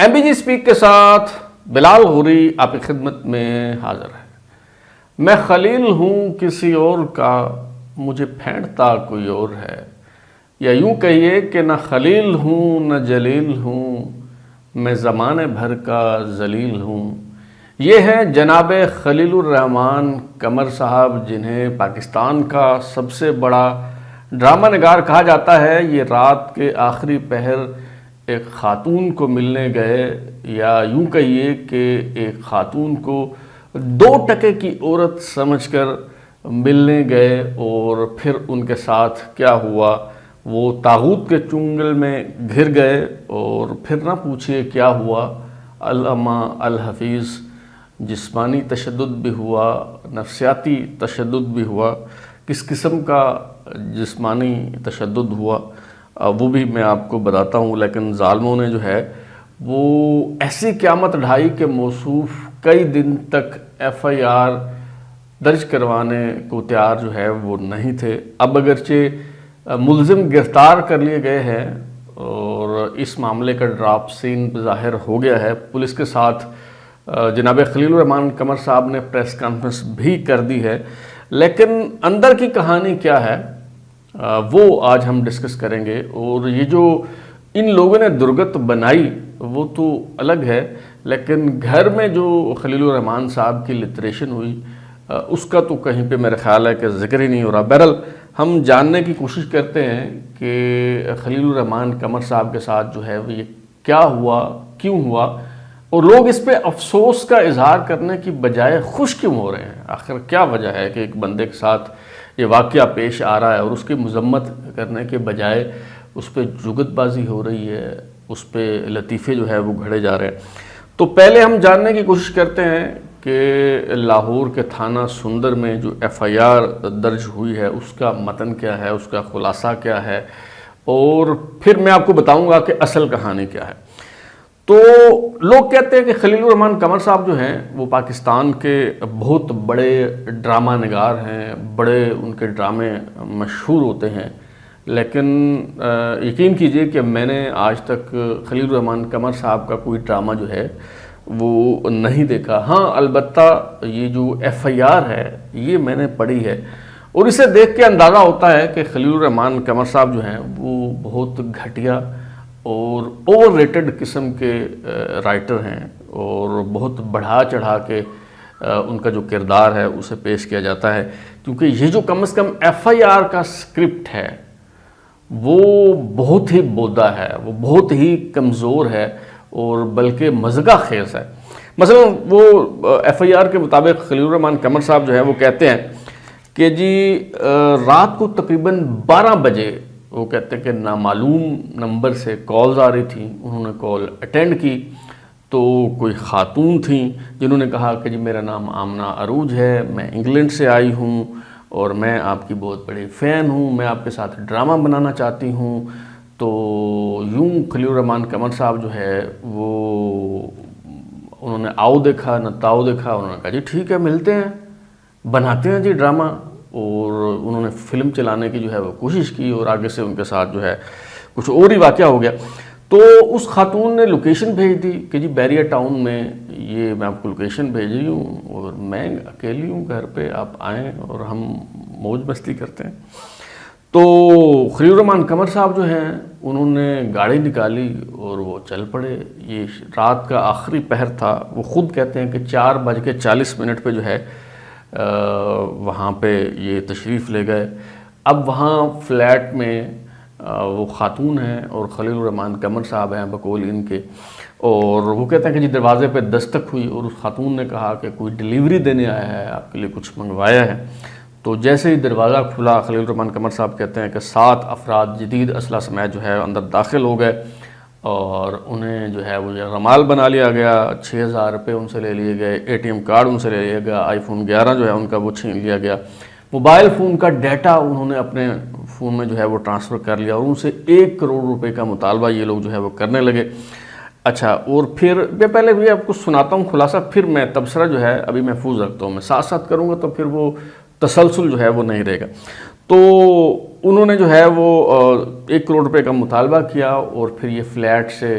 M B G speak کے ساتھ بلال غوری آپ کی خدمت میں حاضر ہے۔ میں خلیل ہوں کسی اور کا، مجھے پھینٹتا کوئی اور ہے، یا یوں کہیے کہ نہ خلیل ہوں نہ جلیل ہوں، میں زمانے بھر کا ذلیل ہوں۔ یہ ہیں جناب خلیل الرحمان قمر صاحب، جنہیں پاکستان کا سب سے بڑا ڈرامہ نگار کہا جاتا ہے۔ یہ رات کے آخری پہر ایک خاتون کو ملنے گئے، یا یوں کہیے کہ ایک خاتون کو 2 ٹکے کی عورت سمجھ کر ملنے گئے، اور پھر ان کے ساتھ کیا ہوا، وہ طاغوت کے چنگل میں گھر گئے، اور پھر نہ پوچھئے کیا ہوا۔ علامہ الحفیظ جسمانی تشدد بھی ہوا، نفسیاتی تشدد بھی ہوا۔ کس قسم کا جسمانی تشدد ہوا وہ بھی میں آپ کو بتاتا ہوں، لیکن ظالموں نے جو ہے وہ ایسی قیامت ڈھائی کے موصوف کئی دن تک ایف آئی آر درج کروانے کو تیار جو ہے وہ نہیں تھے۔ اب اگرچہ ملزم گرفتار کر لیے گئے ہیں اور اس معاملے کا ڈراپ سین ظاہر ہو گیا ہے، پولیس کے ساتھ جناب خلیل الرحمان قمر صاحب نے پریس کانفرنس بھی کر دی ہے، لیکن اندر کی کہانی کیا ہے وہ آج ہم ڈسکس کریں گے۔ اور یہ جو ان لوگوں نے درگت بنائی وہ تو الگ ہے، لیکن گھر میں جو خلیل الرحمان صاحب کی لٹریشن ہوئی اس کا تو کہیں پہ میرا خیال ہے کہ ذکر ہی نہیں ہو رہا۔ بہرحال ہم جاننے کی کوشش کرتے ہیں کہ خلیل الرحمان قمر صاحب کے ساتھ جو ہے وہ یہ کیا ہوا، کیوں ہوا، اور لوگ اس پہ افسوس کا اظہار کرنے کی بجائے خوش کیوں ہو رہے ہیں۔ آخر کیا وجہ ہے کہ ایک بندے کے ساتھ یہ واقعہ پیش آ رہا ہے اور اس کی مذمت کرنے کے بجائے اس پہ جگت بازی ہو رہی ہے، اس پہ لطیفے جو ہے وہ گھڑے جا رہے ہیں۔ تو پہلے ہم جاننے کی کوشش کرتے ہیں کہ لاہور کے تھانہ سندر میں جو ایف آئی آر درج ہوئی ہے اس کا متن کیا ہے، اس کا خلاصہ کیا ہے، اور پھر میں آپ کو بتاؤں گا کہ اصل کہانی کیا ہے۔ تو لوگ کہتے ہیں کہ خلیل الرحمان قمر صاحب جو ہیں وہ پاکستان کے بہت بڑے ڈرامہ نگار ہیں، بڑے ان کے ڈرامے مشہور ہوتے ہیں، لیکن یقین کیجئے کہ میں نے آج تک خلیل الرحمان قمر صاحب کا کوئی ڈرامہ جو ہے وہ نہیں دیکھا۔ ہاں البتہ یہ جو ایف آئی آر ہے یہ میں نے پڑھی ہے، اور اسے دیکھ کے اندازہ ہوتا ہے کہ خلیل الرحمان قمر صاحب جو ہیں وہ بہت گھٹیا اور اوور ریٹڈ قسم کے رائٹر ہیں، اور بہت بڑھا چڑھا کے ان کا جو کردار ہے اسے پیش کیا جاتا ہے، کیونکہ یہ جو کم از کم ایف آئی آر کا اسکرپٹ ہے وہ بہت ہی بودا ہے، وہ بہت ہی کمزور ہے، اور بلکہ مضحکہ خیز ہے۔ مثلا وہ ایف آئی آر کے مطابق خلیل الرحمان قمر صاحب جو ہے وہ کہتے ہیں کہ جی رات کو تقریباً 12 بجے وہ کہتے ہیں کہ نامعلوم نمبر سے کالز آ رہی تھیں، انہوں نے کال اٹینڈ کی تو کوئی خاتون تھیں جنہوں نے کہا کہ جی میرا نام آمنہ عروج ہے، میں انگلینڈ سے آئی ہوں اور میں آپ کی بہت بڑی فین ہوں، میں آپ کے ساتھ ڈرامہ بنانا چاہتی ہوں۔ تو یوں خلیل الرحمان قمر صاحب جو ہے وہ انہوں نے آؤ دیکھا نہ تاؤ دیکھا، انہوں نے کہا جی ٹھیک ہے ملتے ہیں، بناتے ہیں جی ڈرامہ، اور انہوں نے فلم چلانے کی جو ہے وہ کوشش کی، اور آگے سے ان کے ساتھ جو ہے کچھ اور ہی واقعہ ہو گیا۔ تو اس خاتون نے لوکیشن بھیج دی کہ جی بیریئر ٹاؤن میں یہ میں آپ کو لوکیشن بھیج رہی ہوں، اور میں اکیلی ہوں گھر پہ، آپ آئیں اور ہم موج مستی کرتے ہیں۔ تو خلیل الرحمان قمر صاحب جو ہیں انہوں نے گاڑی نکالی اور وہ چل پڑے۔ یہ رات کا آخری پہر تھا، وہ خود کہتے ہیں کہ 4:40 پہ جو ہے وہاں پہ یہ تشریف لے گئے۔ اب وہاں فلیٹ میں وہ خاتون ہیں اور خلیل الرحمان قمر صاحب ہیں بقول ان کے، اور وہ کہتے ہیں کہ جی دروازے پہ دستک ہوئی اور اس خاتون نے کہا کہ کوئی ڈیلیوری دینے آیا ہے، آپ کے لیے کچھ منگوایا ہے۔ تو جیسے ہی دروازہ کھلا خلیل الرحمان قمر صاحب کہتے ہیں کہ 7 افراد جدید اسلحہ سمیت جو ہے اندر داخل ہو گئے، اور انہیں جو ہے وہ رمال بنا لیا گیا، 6000 روپے ان سے لے لیے گئے، اے ٹی ایم کارڈ ان سے لے لیا گیا، آئی فون 11 جو ہے ان کا وہ چھین لیا گیا، موبائل فون کا ڈیٹا انہوں نے اپنے فون میں جو ہے وہ ٹرانسفر کر لیا، اور ان سے 1 کروڑ روپے کا مطالبہ یہ لوگ جو ہے وہ کرنے لگے۔ اچھا، اور پھر میں پہلے بھی آپ کو سناتا ہوں خلاصہ، پھر میں تبصرہ جو ہے ابھی محفوظ رکھتا ہوں، میں ساتھ ساتھ کروں گا تو پھر وہ تسلسل جو ہے وہ نہیں رہے گا۔ تو انہوں نے جو ہے وہ 1 کروڑ روپے کا مطالبہ کیا، اور پھر یہ فلیٹ سے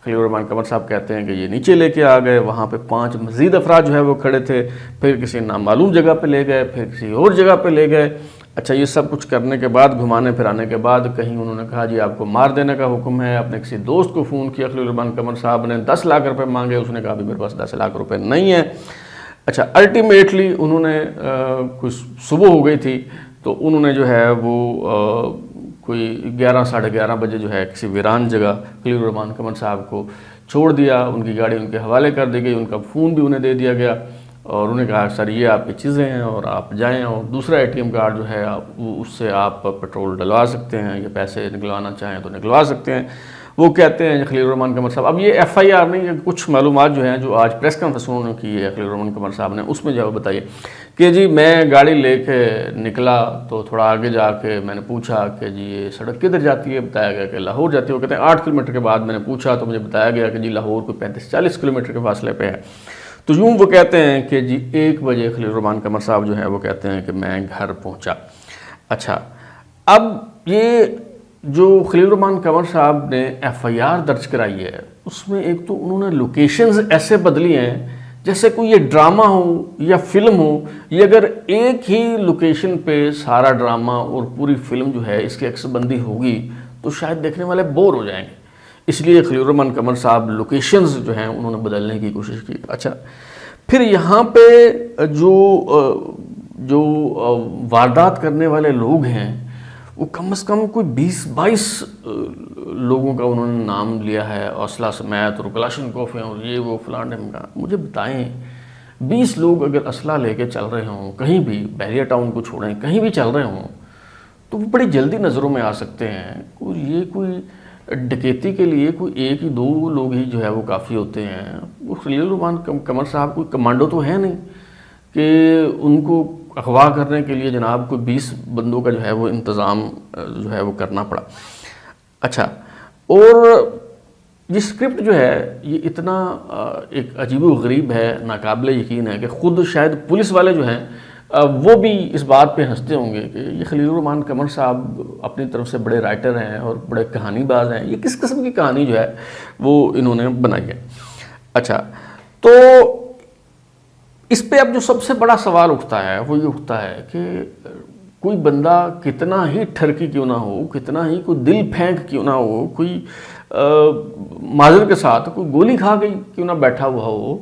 خلیل الرحمان قمر صاحب کہتے ہیں کہ یہ نیچے لے کے آ گئے، وہاں پہ 5 مزید افراد جو ہے وہ کھڑے تھے، پھر کسی نامعلوم جگہ پہ لے گئے، پھر کسی اور جگہ پہ لے گئے۔ اچھا، یہ سب کچھ کرنے کے بعد، گھمانے پھرانے کے بعد، کہیں انہوں نے کہا جی آپ کو مار دینے کا حکم ہے۔ اپنے کسی دوست کو فون کیا خلیل الرحمان قمر صاحب نے، 10 لاکھ روپے مانگے، اس نے کہا بھی میرے پاس 10 لاکھ روپے نہیں ہیں۔ اچھا، الٹیمیٹلی انہوں نے کوئی صبح ہو گئی تھی تو انہوں نے جو ہے وہ کوئی 11 ساڑھے 11 بجے جو ہے کسی ویران جگہ خلیل الرحمان قمر صاحب کو چھوڑ دیا، ان کی گاڑی ان کے حوالے کر دی گئی، ان کا فون بھی انہیں دے دیا گیا، اور انہوں نے کہا سر یہ آپ کی چیزیں ہیں اور آپ جائیں، اور دوسرا ATM کارڈ جو ہے اس سے آپ پیٹرول ڈلوا سکتے ہیں، یا پیسے نکلوانا چاہیں تو نکلوا سکتے ہیں۔ وہ کہتے ہیں خلیل الرحمان قمر صاحب، اب یہ FIR نہیں ہے، کچھ معلومات جو ہیں جو آج پریس کانفرنس انہوں نے کی ہے خلیل الرحمان قمر صاحب نے، اس میں جو ہے بتائیے کہ جی میں گاڑی لے کے نکلا تو تھوڑا آگے جا کے میں نے پوچھا کہ جی یہ سڑک کدھر جاتی ہے، بتایا گیا کہ لاہور جاتی ہے۔ وہ کہتے ہیں 8 کلومیٹر کے بعد میں نے پوچھا تو مجھے بتایا گیا کہ جی لاہور کو 35-40 کلومیٹر کے فاصلے پہ ہے۔ تو یوں وہ کہتے ہیں کہ جی 1 بجے خلیل الرحمان قمر صاحب جو ہے وہ کہتے ہیں کہ میں گھر پہنچا۔ اچھا، اب یہ جو خلیل الرحمان قمر صاحب نے FIR درج کرائی ہے، اس میں ایک تو انہوں نے لوکیشنز ایسے بدلی ہیں جیسے کوئی یہ ڈرامہ ہو یا فلم ہو، یہ اگر ایک ہی لوکیشن پہ سارا ڈرامہ اور پوری فلم جو ہے اس کی عکس بندی ہوگی تو شاید دیکھنے والے بور ہو جائیں گے، اس لیے خلیل الرحمان قمر صاحب لوکیشنز جو ہیں انہوں نے بدلنے کی کوشش کی۔ اچھا، پھر یہاں پہ جو واردات کرنے والے لوگ ہیں وہ کم از کم کوئی 20-22 لوگوں کا انہوں نے نام لیا ہے، اوسلا سمیت اور کلاشنکوف ہیں اور یہ وہ فلان کا۔ مجھے بتائیں 20 لوگ اگر اسلحہ لے کے چل رہے ہوں، کہیں بھی بحریہ ٹاؤن کو چھوڑیں کہیں بھی چل رہے ہوں، تو وہ بڑی جلدی نظروں میں آ سکتے ہیں۔ کوئی ڈکیتی کے لیے کوئی 1 یا 2 لوگ ہی جو ہے وہ کافی ہوتے ہیں۔ وہ خلیل الرحمان قمر صاحب کوئی کمانڈو تو ہے نہیں کہ ان کو اغوا کرنے کے لیے جناب کوئی 20 بندوں کا جو ہے وہ انتظام جو ہے وہ کرنا پڑا۔ اچھا، اور یہ اسکرپٹ جو ہے یہ اتنا ایک عجیب و غریب ہے، ناقابل یقین ہے کہ خود شاید پولیس والے جو ہیں وہ بھی اس بات پہ ہنستے ہوں گے کہ یہ خلیل الرحمان قمر صاحب اپنی طرف سے بڑے رائٹر ہیں اور بڑے کہانی باز ہیں، یہ کس قسم کی کہانی جو ہے وہ انہوں نے بنائی ہے۔ اچھا، تو اس پہ اب جو سب سے بڑا سوال اٹھتا ہے وہ یہ اٹھتا ہے کہ کوئی بندہ کتنا ہی ٹھرکی کیوں نہ ہو، کتنا ہی کوئی دل پھینک کیوں نہ ہو، کوئی معذر کے ساتھ کوئی گولی کھا گئی کیوں نہ بیٹھا ہوا ہو،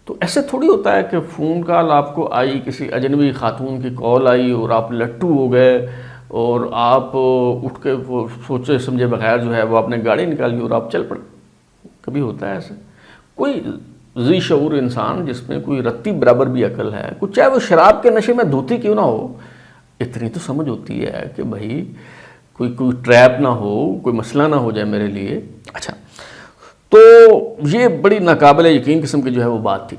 تو ایسے تھوڑی ہوتا ہے کہ فون کال آپ کو آئی، کسی اجنبی خاتون کی کال آئی اور آپ لٹو ہو گئے اور آپ اٹھ کے وہ سوچے سمجھے بغیر جو ہے وہ آپ نے گاڑی نکالی اور آپ چل پڑے۔ کبھی ہوتا ہے ایسے؟ کوئی ذی شعور انسان جس میں کوئی رتی برابر بھی عقل ہے، کچھ چاہے وہ شراب کے نشے میں دھوتی کیوں نہ ہو، اتنی تو سمجھ ہوتی ہے کہ بھائی کوئی ٹریپ نہ ہو، کوئی مسئلہ نہ ہو جائے میرے لیے۔ اچھا، تو یہ بڑی ناقابل یقین قسم کی جو ہے وہ بات تھی۔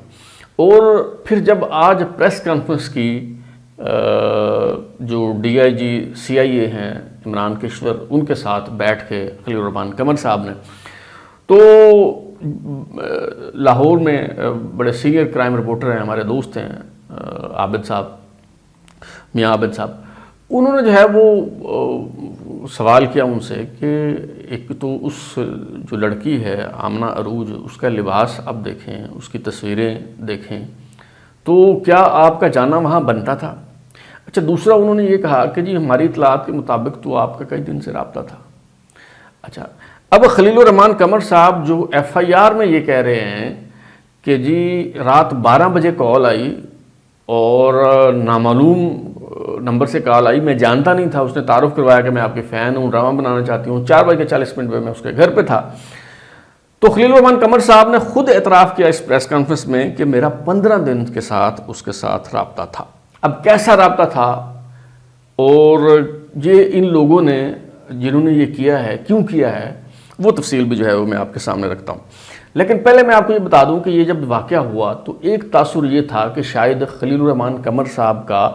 اور پھر جب آج پریس کانفرنس کی جو DIG CIA ہیں عمران کشور، ان کے ساتھ بیٹھ کے خلیل الرحمان قمر صاحب نے، تو لاہور میں بڑے سینئر کرائم رپورٹر ہیں، ہمارے دوست ہیں عابد صاحب، میاں عابد صاحب، انہوں نے جو ہے وہ سوال کیا ان سے کہ ایک تو اس جو لڑکی ہے آمنہ عروج، اس کا لباس آپ دیکھیں، اس کی تصویریں دیکھیں، تو کیا آپ کا جانا وہاں بنتا تھا؟ اچھا، دوسرا انہوں نے یہ کہا کہ جی ہماری اطلاعات کے مطابق تو آپ کا کئی دن سے رابطہ تھا۔ اچھا، اب خلیل الرحمان قمر صاحب جو FIR میں یہ کہہ رہے ہیں کہ جی رات 12 بجے کال آئی اور نامعلوم نمبر سے کال آئی، میں جانتا نہیں تھا، اس نے تعارف کروایا کہ میں آپ کی فین ہوں، ڈرامہ بنانا چاہتی ہوں، 4:40 پہ میں اس کے گھر پہ تھا۔ تو خلیل الرحمان قمر صاحب نے خود اعتراف کیا اس پریس کانفرنس میں کہ میرا 15 دن کے ساتھ اس کے ساتھ رابطہ تھا۔ اب کیسا رابطہ تھا اور یہ ان لوگوں نے جنہوں نے یہ کیا ہے کیوں کیا ہے، وہ تفصیل بھی جو ہے وہ میں آپ کے سامنے رکھتا ہوں۔ لیکن پہلے میں آپ کو یہ بتا دوں کہ یہ جب واقعہ ہوا تو ایک تاثر یہ تھا کہ شاید خلیل الرحمان قمر صاحب کا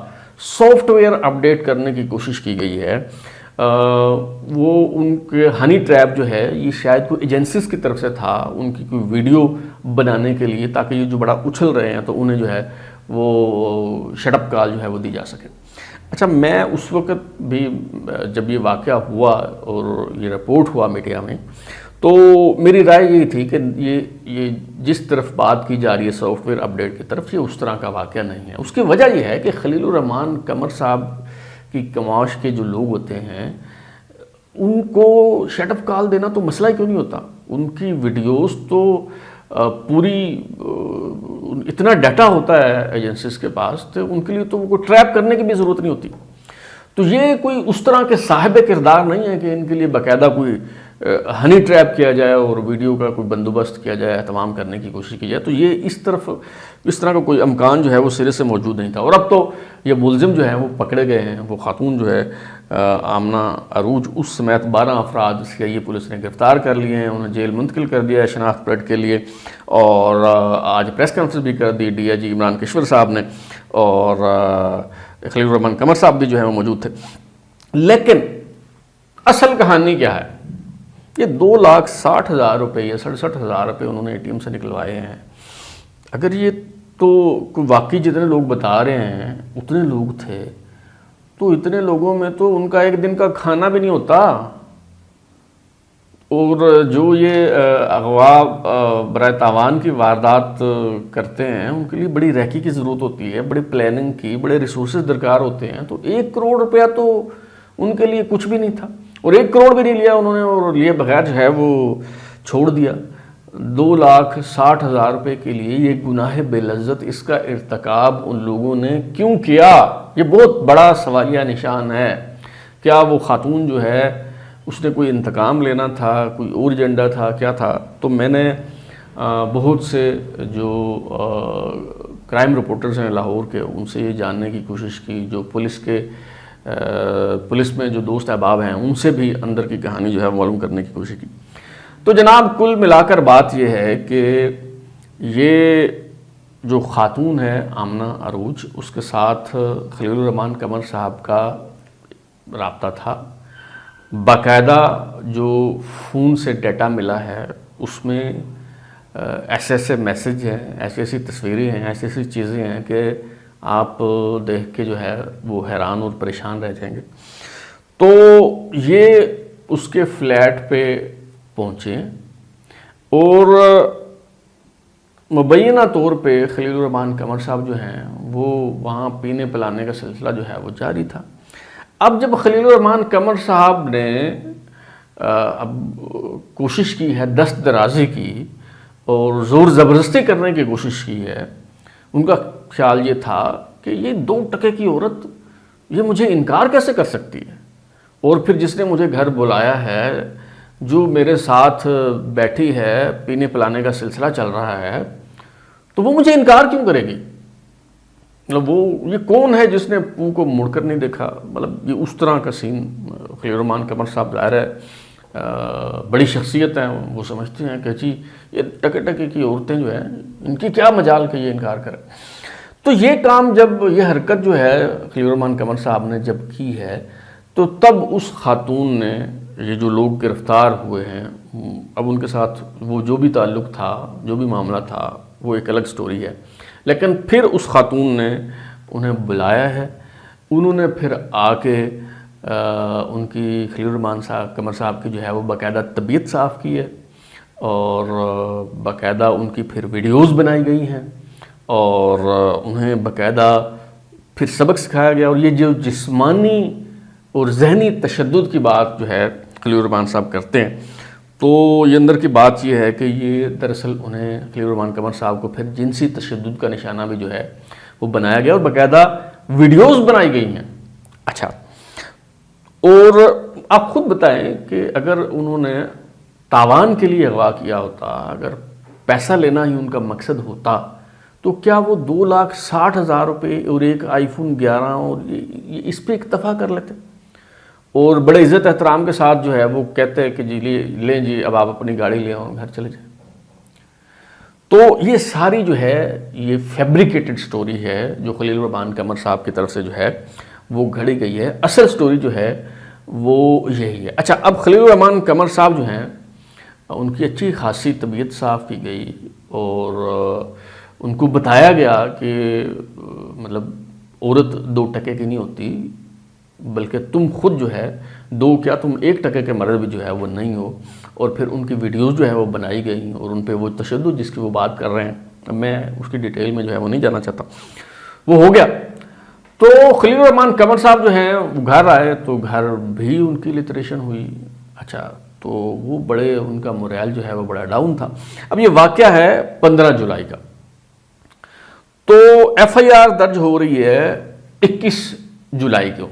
سافٹ ویئر اپڈیٹ کرنے کی کوشش کی گئی ہے۔ وہ ان کے ہنی ٹریپ جو ہے یہ شاید کوئی ایجنسیز کی طرف سے تھا، ان کی کوئی ویڈیو بنانے کے لیے، تاکہ یہ جو بڑا اچھل رہے ہیں تو انہیں جو ہے وہ شٹ اپ کال جو ہے وہ دی جا سکے۔ اچھا، میں اس وقت بھی جب یہ واقعہ ہوا اور یہ رپورٹ ہوا میڈیا میں، تو میری رائے یہی تھی کہ یہ جس طرف بات کی جا رہی ہے سافٹ ویئر اپڈیٹ کی طرف، یہ اس طرح کا واقعہ نہیں ہے۔ اس کی وجہ یہ ہے کہ خلیل الرحمان قمر صاحب کی کماش کے جو لوگ ہوتے ہیں ان کو شٹ اپ کال دینا تو مسئلہ ہی کیوں نہیں ہوتا۔ ان کی ویڈیوز تو پوری اتنا ڈیٹا ہوتا ہے ایجنسیز کے پاس، تو ان کے لیے تو کوئی ٹریپ کرنے کی بھی ضرورت نہیں ہوتی۔ تو یہ کوئی اس طرح کے صاحب کردار نہیں ہے کہ ان کے لیے باقاعدہ کوئی ہنی ٹریپ کیا جائے اور ویڈیو کا کوئی بندوبست کیا جائے، اہتمام کرنے کی کوشش کی جائے۔ تو یہ اس طرح کا کوئی امکان جو ہے وہ سرے سے موجود نہیں تھا۔ اور اب تو یہ ملزم جو ہیں وہ پکڑے گئے ہیں۔ وہ خاتون جو ہے آمنہ عروج، اس سمیت 12 افراد CIA پولیس نے گرفتار کر لیے ہیں، انہیں جیل منتقل کر دیا ہے شناخت پریڈ کے لیے، اور آج پریس کانفرنس بھی کر دی DIG عمران کشور صاحب نے، اور خلیل الرحمان قمر صاحب بھی جو ہے وہ موجود تھے۔ لیکن اصل کہانی کیا ہے؟ یہ 2,60,000 روپے یا 67,000 روپے انہوں نے ATM سے نکلوائے ہیں۔ اگر یہ تو واقعی جتنے لوگ بتا رہے ہیں اتنے لوگ تھے، تو اتنے لوگوں میں تو ان کا ایک دن کا کھانا بھی نہیں ہوتا۔ اور جو یہ اغوا برائے تاوان کی واردات کرتے ہیں ان کے لیے بڑی ریکی کی ضرورت ہوتی ہے، بڑی پلاننگ کی، بڑے ریسورسز درکار ہوتے ہیں۔ تو 1 کروڑ روپیہ تو ان کے لیے کچھ بھی نہیں تھا، اور 1 کروڑ بھی نہیں لیا انہوں نے، اور لیے بغیر جو ہے وہ چھوڑ دیا۔ 2,60,000 روپے کے لیے یہ گناہ بے لذت، اس کا ارتکاب ان لوگوں نے کیوں کیا؟ یہ بہت بڑا سوالیہ نشان ہے۔ کیا وہ خاتون جو ہے اس نے کوئی انتقام لینا تھا، کوئی اور ایجنڈا تھا، کیا تھا؟ تو میں نے بہت سے جو کرائم رپورٹرز ہیں لاہور کے، ان سے یہ جاننے کی کوشش کی، جو پولیس میں جو دوست احباب ہیں ان سے بھی اندر کی کہانی جو ہے معلوم کرنے کی کوشش کی۔ تو جناب کل ملا کر بات یہ ہے کہ یہ جو خاتون ہے آمنہ عروج، اس کے ساتھ خلیل الرحمان قمر صاحب کا رابطہ تھا۔ باقاعدہ جو فون سے ڈیٹا ملا ہے اس میں ایسے میسج ہیں، ایسی تصویریں ہیں، ایسی چیزیں ہیں کہ آپ دیکھ کے جو ہے وہ حیران اور پریشان رہ جائیں گے۔ تو یہ اس کے فلیٹ پہ پہنچے، اور مبینہ طور پہ خلیل الرحمان قمر صاحب جو ہیں وہ وہاں پینے پلانے کا سلسلہ جو ہے وہ جاری تھا۔ اب جب خلیل الرحمان قمر صاحب نے اب کوشش کی ہے، دست درازی کی اور زور زبردستی کرنے کی کوشش کی ہے، ان کا خیال یہ تھا کہ یہ 2 ٹکے کی عورت یہ مجھے انکار کیسے کر سکتی ہے، اور پھر جس نے مجھے گھر بلایا ہے، جو میرے ساتھ بیٹھی ہے، پینے پلانے کا سلسلہ چل رہا ہے، تو وہ مجھے انکار کیوں کرے گی؟ مطلب یہ کون ہے جس نے منہ کو مڑ کر نہیں دیکھا؟ مطلب یہ اس طرح کا سین خلیل الرحمان قمر صاحب ظاہر ہے بڑی شخصیت ہیں، وہ سمجھتے ہیں کہ جی یہ ٹکے ٹکے کی عورتیں جو ہیں ان کی کیا مجال کہ یہ انکار کرے۔ تو یہ کام جب یہ حرکت جو ہے خلیل الرحمان قمر صاحب نے جب کی ہے، تو تب اس خاتون نے، یہ جو لوگ گرفتار ہوئے ہیں، اب ان کے ساتھ وہ جو بھی تعلق تھا، جو بھی معاملہ تھا، وہ ایک الگ سٹوری ہے، لیکن پھر اس خاتون نے انہیں بلایا ہے، انہوں نے پھر آ کے ان کی خلیل الرحمان قمر صاحب کی جو ہے وہ باقاعدہ طبیعت صاف کی ہے، اور باقاعدہ ان کی پھر ویڈیوز بنائی گئی ہیں، اور انہیں باقاعدہ پھر سبق سکھایا گیا۔ اور یہ جو جسمانی اور ذہنی تشدد کی بات جو ہے خلیل الرحمان صاحب کرتے ہیں، تو یہ اندر کی بات یہ ہے کہ یہ دراصل انہیں خلیل الرحمان قمر صاحب کو پھر جنسی تشدد کا نشانہ بھی جو ہے وہ بنایا گیا، اور باقاعدہ ویڈیوز بنائی گئی ہیں۔ اچھا، اور آپ خود بتائیں کہ اگر انہوں نے تاوان کے لیے اغوا کیا ہوتا، اگر پیسہ لینا ہی ان کا مقصد ہوتا، تو کیا وہ 2,60,000 روپے اور ایک iPhone 11 اور یہ اس پہ اکتفا کر لیتے، اور بڑے عزت احترام کے ساتھ جو ہے وہ کہتے ہیں کہ جی لیں جی اب آپ اپنی گاڑی لے آؤ، گھر چلے جائیں؟ تو یہ ساری جو ہے یہ فیبریکیٹڈ سٹوری ہے جو خلیل الرحمان قمر صاحب کی طرف سے جو ہے وہ گھڑی گئی ہے۔ اصل سٹوری جو ہے وہ یہی ہے۔ اچھا، اب خلیل الرحمان قمر صاحب جو ہیں ان کی اچھی خاصی طبیعت صاف کی گئی، اور ان کو بتایا گیا کہ مطلب عورت 2 ٹکے کی نہیں ہوتی، بلکہ تم خود جو ہے 2 تم 1% کے مرد بھی جو ہے وہ نہیں ہو. اور پھر ان کی ویڈیوز جو ہے وہ بنائی گئی اور ان پہ وہ تشدد جس کی وہ بات کر رہے ہیں، میں اس کی ڈیٹیل میں جو ہے وہ نہیں جانا چاہتا، وہ ہو گیا. تو خلیل الرحمان قمر صاحب جو ہیں وہ گھر آئے تو گھر بھی ان کی لٹریشن ہوئی. اچھا، تو وہ بڑے ان کا موریل جو ہے وہ بڑا ڈاؤن تھا. اب یہ واقعہ ہے 15 جولائی کا. تو ایف آئی آر درج ہو رہی ہے 21 جولائی کو.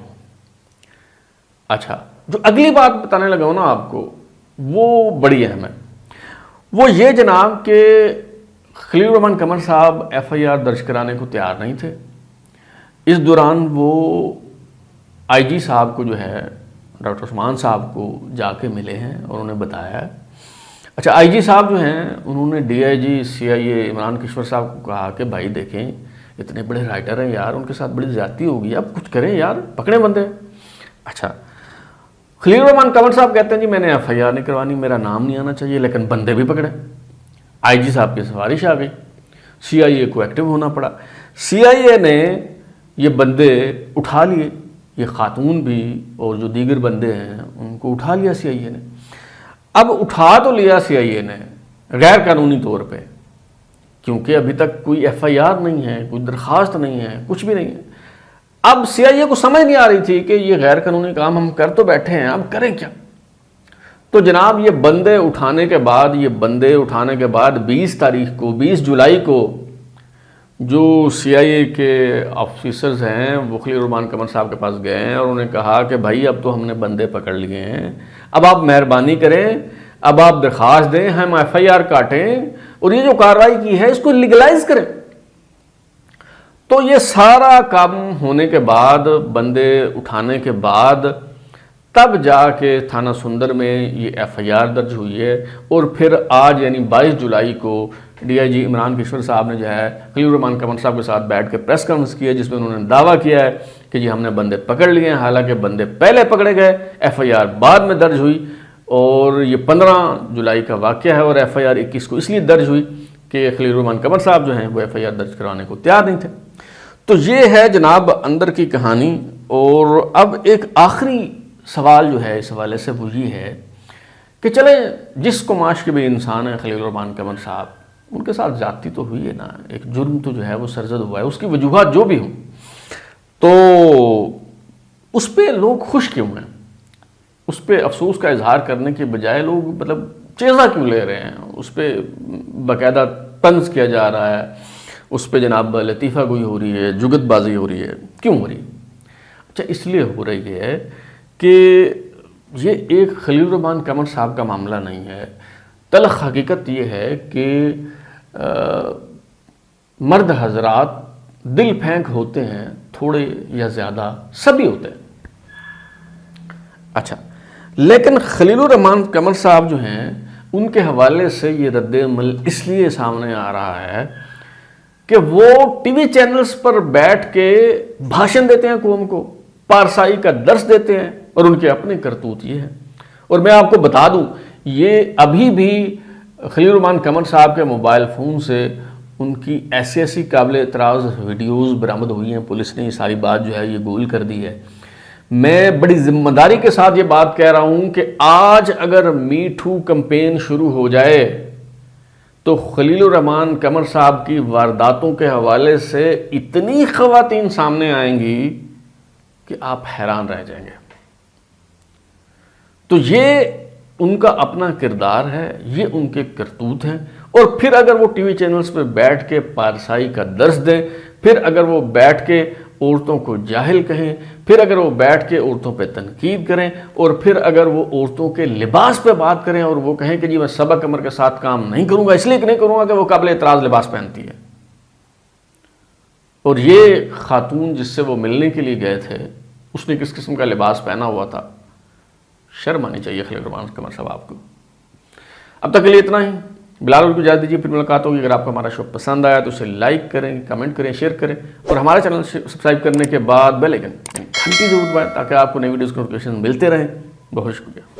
اچھا، جو اگلی بات بتانے لگا ہوں نا آپ کو وہ بڑی اہم ہے. وہ یہ جناب کہ خلیل الرحمان قمر صاحب ایف آئی آر درج کرانے کو تیار نہیں تھے. اس دوران وہ آئی جی صاحب کو جو ہے ڈاکٹر عثمان صاحب کو جا کے ملے ہیں اور انہیں بتایا ہے. اچھا، آئی جی صاحب جو ہیں انہوں نے ڈی آئی جی سی آئی اے عمران کشور صاحب کو کہا کہ بھائی دیکھیں اتنے بڑے رائٹر ہیں یار، ان کے ساتھ بڑی زیادتی ہوگی، اب کچھ کریں یار، پکڑیں بندے. اچھا، خلیل الرحمان قمر صاحب کہتے ہیں جی میں نے ایف آئی آر نہیں کروانی، میرا نام نہیں آنا چاہیے، لیکن بندے بھی پکڑے. آئی جی صاحب کی سفارش آ گئی، سی آئی اے کو ایکٹیو ہونا پڑا. سی آئی اے نے یہ بندے اٹھا لیے، یہ خاتون بھی اور جو دیگر بندے ہیں ان کو اٹھا لیا سی آئی اے نے. اب اٹھا تو لیا سی آئی اے نے غیر قانونی طور پہ، کیونکہ ابھی تک کوئی ایف آئی آر نہیں ہے، کوئی درخواست نہیں ہے، کچھ بھی نہیں ہے. اب سی آئی اے کو سمجھ نہیں آ رہی تھی کہ یہ غیر قانونی کام ہم کر تو بیٹھے ہیں، اب کریں کیا. تو جناب یہ بندے اٹھانے کے بعد 20 جولائی کو جو سی آئی اے کے آفیسرز ہیں وہ خلیل الرحمان قمر صاحب کے پاس گئے ہیں اور انہوں نے کہا کہ بھائی اب تو ہم نے بندے پکڑ لیے ہیں، اب آپ مہربانی کریں، اب آپ درخواست دیں، ہم ایف آئی آر کاٹیں اور یہ جو کارروائی کی ہے اس کو لیگلائز کریں. تو یہ سارا کام ہونے کے بعد، بندے اٹھانے کے بعد، تب جا کے تھانہ سندر میں یہ ایف آئی آر درج ہوئی ہے. اور پھر آج یعنی 22 جولائی کو ڈی آئی جی عمران کشور صاحب نے جو ہے خلیل الرحمان قمر صاحب کے ساتھ بیٹھ کے پریس کانفرنس کی ہے، جس میں انہوں نے دعویٰ کیا ہے کہ جی ہم نے بندے پکڑ لیے ہیں. حالانکہ بندے پہلے پکڑے گئے، ایف آئی آر بعد میں درج ہوئی. اور یہ 15 جولائی کا واقعہ ہے اور ایف آئی آر 21 کو اس لیے درج ہوئی کہ خلیل الرحمان قمر صاحب جو ہیں وہ ایف آئی آر درج کروانے کو تیار نہیں تھے. تو یہ ہے جناب اندر کی کہانی. اور اب ایک آخری سوال جو ہے اس حوالے سے وہ یہ ہے کہ چلیں جس کو معاش کے بھی انسان ہیں خلیل الرحمان قمر صاحب، ان کے ساتھ زیادتی تو ہوئی ہے نا، ایک جرم تو جو ہے وہ سرزد ہوا ہے، اس کی وجوہات جو بھی ہوں، تو اس پہ لوگ خوش کیوں ہیں؟ اس پہ افسوس کا اظہار کرنے کے بجائے لوگ مطلب چیزہ کیوں لے رہے ہیں؟ اس پہ باقاعدہ طنز کیا جا رہا ہے، اس پہ جناب لطیفہ گوئی ہو رہی ہے، جگت بازی ہو رہی ہے. کیوں ہو رہی ہے؟ اچھا، اس لیے ہو رہی ہے کہ یہ ایک خلیل الرحمان قمر صاحب کا معاملہ نہیں ہے. تلخ حقیقت یہ ہے کہ مرد حضرات دل پھینک ہوتے ہیں، تھوڑے یا زیادہ سبھی ہوتے ہیں. اچھا، لیکن خلیل الرحمان قمر صاحب جو ہیں ان کے حوالے سے یہ رد عمل اس لیے سامنے آ رہا ہے کہ وہ ٹی وی چینلز پر بیٹھ کے بھاشن دیتے ہیں، قوم کو پارسائی کا درس دیتے ہیں، اور ان کے اپنے کرتوت یہ ہیں. اور میں آپ کو بتا دوں یہ ابھی بھی خلیل الرحمان قمر صاحب کے موبائل فون سے ان کی ایسی قابل اعتراض ویڈیوز برآمد ہوئی ہیں. پولیس نے یہ ساری بات جو ہے یہ گول کر دی ہے. میں بڑی ذمہ داری کے ساتھ یہ بات کہہ رہا ہوں کہ آج اگر می ٹو کمپین شروع ہو جائے تو خلیل الرحمان قمر صاحب کی وارداتوں کے حوالے سے اتنی خواتین سامنے آئیں گی کہ آپ حیران رہ جائیں گے. تو یہ ان کا اپنا کردار ہے، یہ ان کے کرتوت ہیں. اور پھر اگر وہ ٹی وی چینلز پہ بیٹھ کے پارسائی کا درس دیں، پھر اگر وہ بیٹھ کے عورتوں کو جاہل کہیں، پھر اگر وہ بیٹھ کے عورتوں پہ تنقید کریں، اور پھر اگر وہ عورتوں کے لباس پہ بات کریں اور وہ کہیں کہ جی میں سبق کمر کے ساتھ کام نہیں کروں گا، اس لیے نہیں کروں گا کہ وہ قابل اعتراض لباس پہنتی ہے. اور یہ خاتون جس سے وہ ملنے کے لیے گئے تھے اس نے کس قسم کا لباس پہنا ہوا تھا؟ شرم آنی چاہیے خلیل الرحمان قمر صاحب آپ کو. اب تک کے لیے اتنا ہی. بلال کو اجازت دیجیے، پھر ملاقات ہوگی. اگر آپ کو ہمارا شو پسند آیا تو اسے لائک کریں، کمنٹ کریں، شیئر کریں، اور ہمارے چینل سبسکرائب کرنے کے بعد بیل آئکن گھنٹی ضرور دبائیں تاکہ آپ کو نئی ویڈیوز کے نوٹیفیکیشن ملتے رہیں. بہت شکریہ.